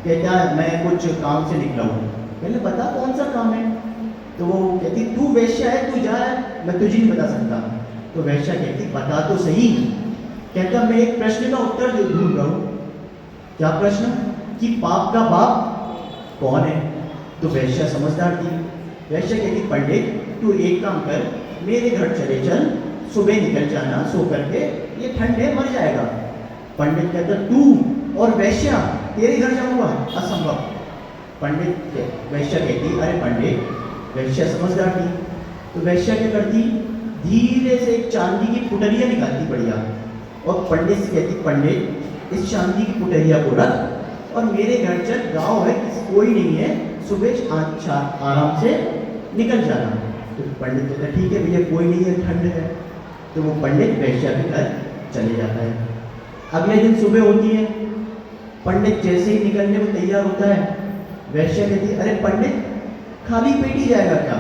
कहता मैं कुछ काम से निकला हूँ। मैंने बता कौन सा काम है? तो वो कहती तू वेश्या है, तू जा, मैं तुझे नहीं बता सकता। तो वेश्या कहती बता तो सही। कहता मैं एक प्रश्न का उत्तर ढूंढ रहा हूँ। क्या प्रश्न? कि पाप का बाप कौन है? तो वेश्या समझदार थी। वेश्या कहती पंडित तू एक काम कर, मेरे घर चले चल, सुबह निकल जाना सो करके, ये ठंड है मर जाएगा। पंडित कहता तू और वेश्या, तेरे घर जाऊंगा? असंभव। पंडित वेश्या कहती अरे पंडित, वेश्या समझदार थी। तो वेश्या क्या करती, धीरे से एक चांदी की पुटरिया निकालती बढ़िया, और पंडित से कहती पंडित इस चांदी की पुटरिया को रख और मेरे घर चल, गाँव है कोई नहीं है, सुबह आराम से निकल जाना। तो पंडित कहता ठीक है भैया, कोई नहीं है, ठंड है। तो वो पंडित वेश्या के घर चले जाता है। अगले दिन सुबह होती है, पंडित जैसे ही निकलने को तैयार होता है, वेश्या कहती अरे पंडित खाली पेट ही जाएगा क्या,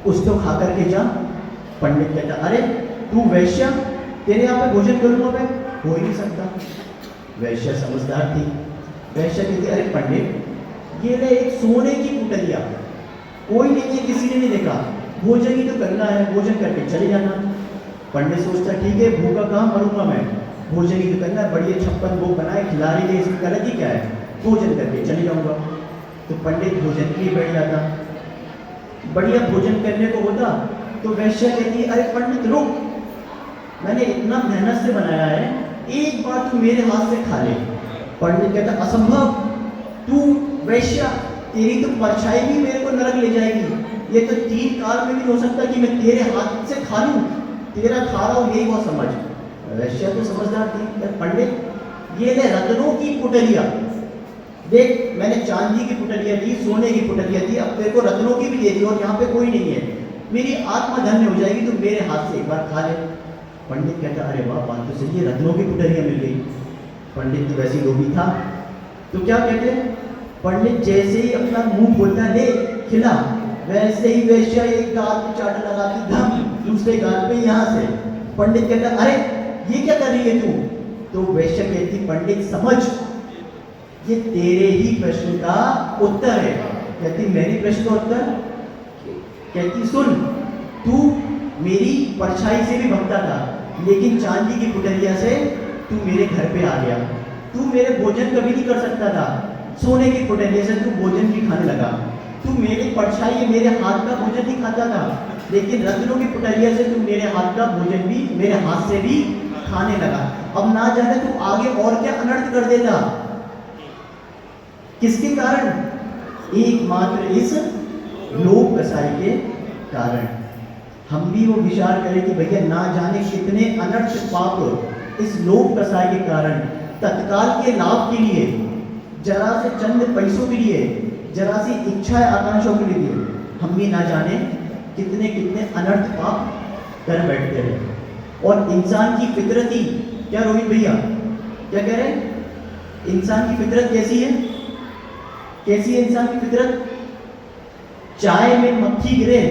कुछ तो खा करके जा। पंडित कहता अरे तू वेश्या, तेरे यहाँ पे भोजन करूँगा मैं? हो ही नहीं सकता। वेश्या समझदार थी। वेश्या कहती अरे पंडित ये ले एक सोने की पुटलिया, कोई नहीं है, किसी ने नहीं देखा, भोजन ही तो करना है, भोजन करके चले जाना। पंडित सोचता ठीक है, भूखा कहाँ मरूंगा मैं, भोजन ही तो करना है, बढ़िया 56 भोग बनाए खिला रही है, इसकी गलत ही क्या है, भोजन करके चले जाऊंगा। तो पंडित भोजन के लिए बैठ जाता। बढ़िया भोजन करने को होता तो वेश्या कहती अरे पंडित रुक, मैंने इतना मेहनत से बनाया है, एक बार तू मेरे हाथ से खा ले। पंडित कहता असंभव, तू वेश्या, तेरी तो परछाई भी मेरे को नरक ले जाएगी, ये तो 3 काल में भी हो सकता कि मैं तेरे हाथ से खा लूं, तेरा खा रहा हूं यही बहुत समझ। वेश्या तो समझदार थी। पंडित ये ले रत्नों की पुटलिया, देख मैंने चांदी की पुटलिया दी, सोने की पुटलिया दी, अब तेरे को रत्नों की भी दे दी और यहाँ पे कोई नहीं है, मेरी आत्मा धन्य हो जाएगी, तू मेरे हाथ से एक बार खा ले। पंडित कहता अरे वाह बात तो सही है, रत्नों की पुटलिया मिल गई। पंडित तो वैसे लोभी था, तो क्या कहते हैं, पंडित जैसे ही अपना मुंह खोलता ले खिला, वैसे ही वेश्या एक गाल पे चाटा लगाती, धम दूसरे गाल पे यहाँ से। पंडित कहता अरे ये क्या कर रही है तू? तो वेश्या कहती पंडित समझ, ये तेरे ही प्रश्न का उत्तर है। कहती मेरी प्रश्न का उत्तर? कहती सुन, तू मेरी परछाई से भी भगता था, लेकिन चांदी की पुटलिया से तू मेरे घर पे आ गया, तू मेरे भोजन कभी नहीं कर सकता था, सोने की पुटलिया से तू भोजन भी खाने लगा, तू मेरी परछाई मेरे हाथ का भोजन नहीं खाता था, लेकिन रत्नों की पुटलिया से तू मेरे हाथ का भोजन भी मेरे हाथ से भी खाने लगा। अब ना जाने तू आगे और क्या अनर्थ कर देता। किसके कारण? एकमात्र इस लोभ कसाई के कारण। हम भी वो विचार करें कि भैया ना जाने कितने अनर्थ पाप इस लोभ कसाई के कारण, तत्काल के लाभ के लिए, जरा से चंद पैसों के लिए, जरा सी इच्छा आकांक्षाओं के लिए हम भी ना जाने कितने कितने अनर्थ पाप कर बैठते हैं। और इंसान की फितरत ही क्या, रोहित भैया क्या कह रहे हैं, इंसान की फितरत कैसी है? कैसी है इंसान की फितरत? चाय में मक्खी गिरे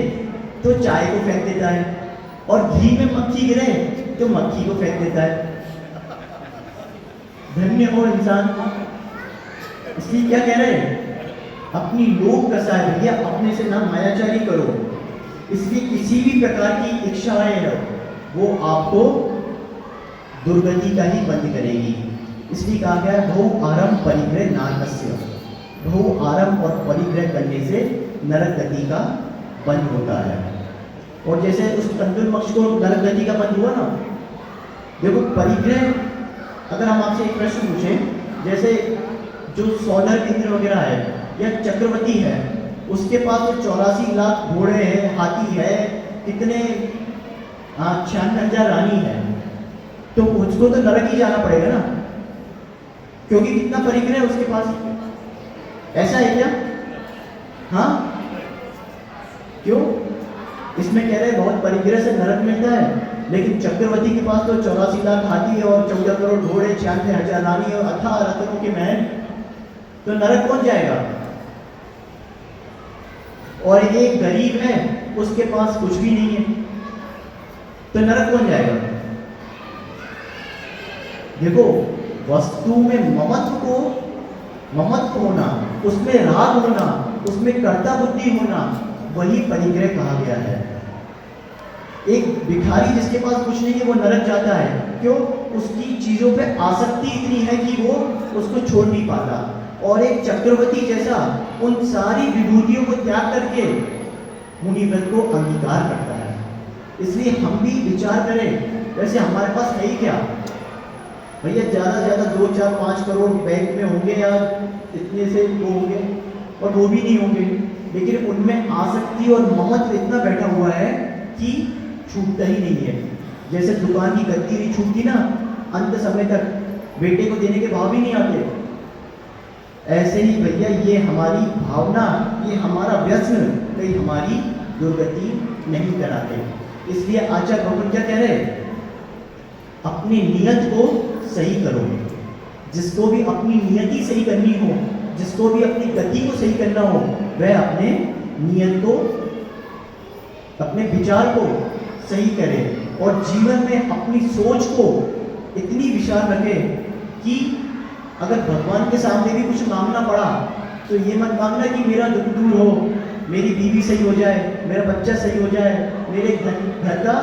तो चाय को फेंक देता है, और घी में मक्खी गिरे तो मक्खी को फेंक देता है। धन्य हो इंसान। इसलिए क्या कह रहे हैं, अपनी लोभ कसाई भैया, अपने से ना मायाचारी करो। इसलिए किसी भी प्रकार की इच्छाएं है वो आपको दुर्गति का ही बंद करेगी। इसलिए कहा गया है बहु आरंभ परिग्रह नारकस्य, बहु आरंभ और परिग्रह करने से नरक गति का बंद होता है। और जैसे उस तंदुल मक्ष को नरक गति का बंद हुआ ना, देखो परिग्रह, अगर हम आपसे एक प्रश्न पूछें, जैसे जो सोलर इंद्र वगैरह है या चक्रवर्ती है, उसके पास तो 84 लाख घोड़े हैं, हाथी है, कितने 96,000 रानी है, तो उसको तो नरक ही जाना पड़ेगा ना, क्योंकि कितना परिग्रह है उसके पास। ऐसा है क्या? हाँ, क्यों? इसमें कह रहे हैं बहुत परिग्रह से नरक मिलता है, लेकिन चक्रवर्ती के पास तो 84 लाख हाथी है और 14 करोड़ घोड़े, 96,000 रानी और अथाह रत्नों के महल, तो नरक कौन जाएगा? और ये गरीब है, उसके पास कुछ भी नहीं है, तो नरक कौन जाएगा? देखो, वस्तु में ममत्व होना, उसमें राग होना, उसमें कर्ता बुद्धि होना, वही परिग्रह कहा गया है। एक भिखारी जिसके पास कुछ नहीं है वो नरक जाता है, क्यों? उसकी चीजों पे आसक्ति इतनी है कि वो उसको छोड़ नहीं पाता। और एक चक्रवर्ती जैसा उन सारी विभूतियों को त्याग करके मुनिव्रत को अंगीकार करता है। इसलिए हम भी विचार करें, वैसे हमारे पास है ही क्या भैया? ज़्यादा से ज़्यादा 2, 4, 5 करोड़ बैंक में होंगे या इतने से वो होंगे, और वो भी नहीं होंगे, लेकिन उनमें आसक्ति और ममत्व इतना बैठा हुआ है कि छूटता ही नहीं है। जैसे दुकान की गद्दी नहीं छूटती ना, अंत समय तक बेटे को देने के भाव भी नहीं आते, ऐसे ही भैया ये हमारी भावना, ये हमारा व्यसन कहीं हमारी दुर्गति नहीं कराते। इसलिए आचार्य भगवान क्या कह रहे हैं? अपनी नियत को सही करो। जिसको भी अपनी नियति सही करनी हो, जिसको भी अपनी गति को सही करना हो, वह अपने नियत को, अपने विचार को सही करे और जीवन में अपनी सोच को इतनी विशाल रखे कि अगर भगवान के सामने भी कुछ मांगना पड़ा तो ये मत मांगना कि मेरा दुख दूर हो, मेरी बीवी सही हो जाए, मेरा बच्चा सही हो जाए, मेरे घर का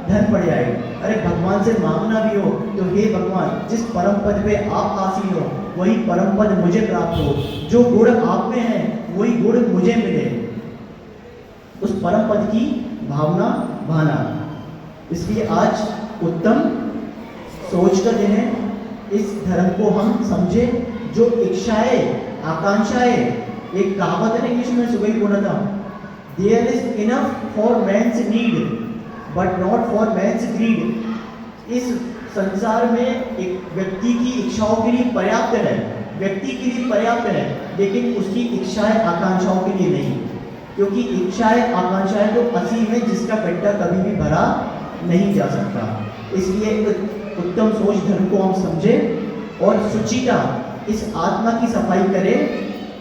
धन बढ़ जाए। अरे भगवान से मांगना भी हो तो हे भगवान, जिस परम पद पे आप आसीन हो वही परम पद मुझे प्राप्त हो, जो गुण आप में है वही गुण मुझे मिले, उस परम पद की भावना भाना। इसलिए आज उत्तम सोच का दिन है। इस धर्म को हम समझे, जो इच्छाएं, आकांक्षाएं, एक कहावत है इंग्लिश में, सुबह ही बोला था, there is enough for man's need but not for man's greed. इस संसार में एक व्यक्ति की इच्छाओं के लिए पर्याप्त है, व्यक्ति के लिए पर्याप्त है, लेकिन उसकी इच्छाएं आकांक्षाओं के लिए नहीं, क्योंकि इच्छाएं आकांक्षाएं तो असीम है जिसका गड्ढा कभी भी भरा नहीं जा सकता। इसलिए उत्तम सोच धर्म को हम समझे और सुचिता इस आत्मा की सफाई करें,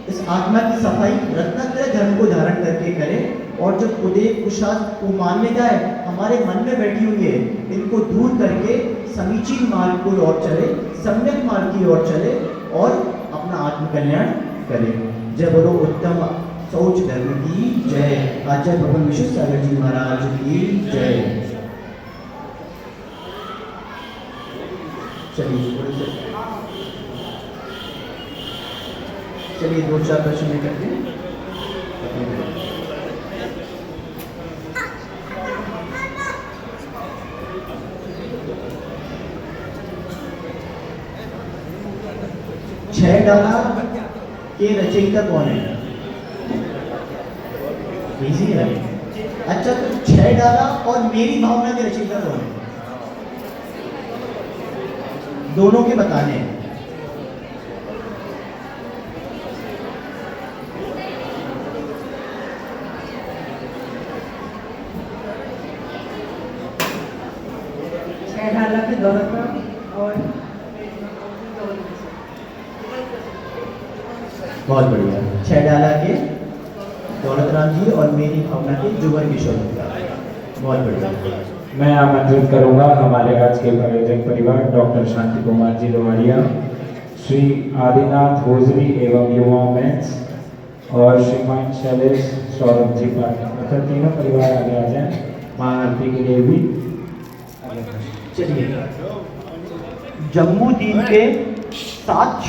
इस आत्मा की सफाई रत्नत्रय धर्म को धारण करके करें, और जो कुमान्यता है हमारे मन में बैठी हुई है, इनको दूर करके समीचीन मार्ग को ओर चले, सम्यक मार्ग की ओर चले और अपना आत्मकल्याण करें। जय बोलो उत्तम सोच धर्म की जय। आचार्य भगवान विश्व सागर जी महाराज की जय। चलिए 2-4 प्रश्न में करते हैं। छह डाला के रचयिता कौन है? इजी है। अच्छा, तो छह डाला और मेरी भावना के रचयिता कौन है? दोनों के बताने हैं। छह डाला के दौलत और बहुत बढ़िया। छह डाला के दौलत राम जी और मेरी भावना के जुगर किशोर जी। बहुत बढ़िया। मैं आमंत्रित करूंगा हमारे आज के प्रायोजक परिवार डॉक्टर शांति कुमार जी लोहारिया, श्री आदिनाथ होजरी एवं युवा मेंस और श्रीमान शैलेश सौरभ जी पाटिल, अगर तीनों परिवार आगे आ जाए महाआरती के लिए भी। चलिए, जम्मू दीन के 7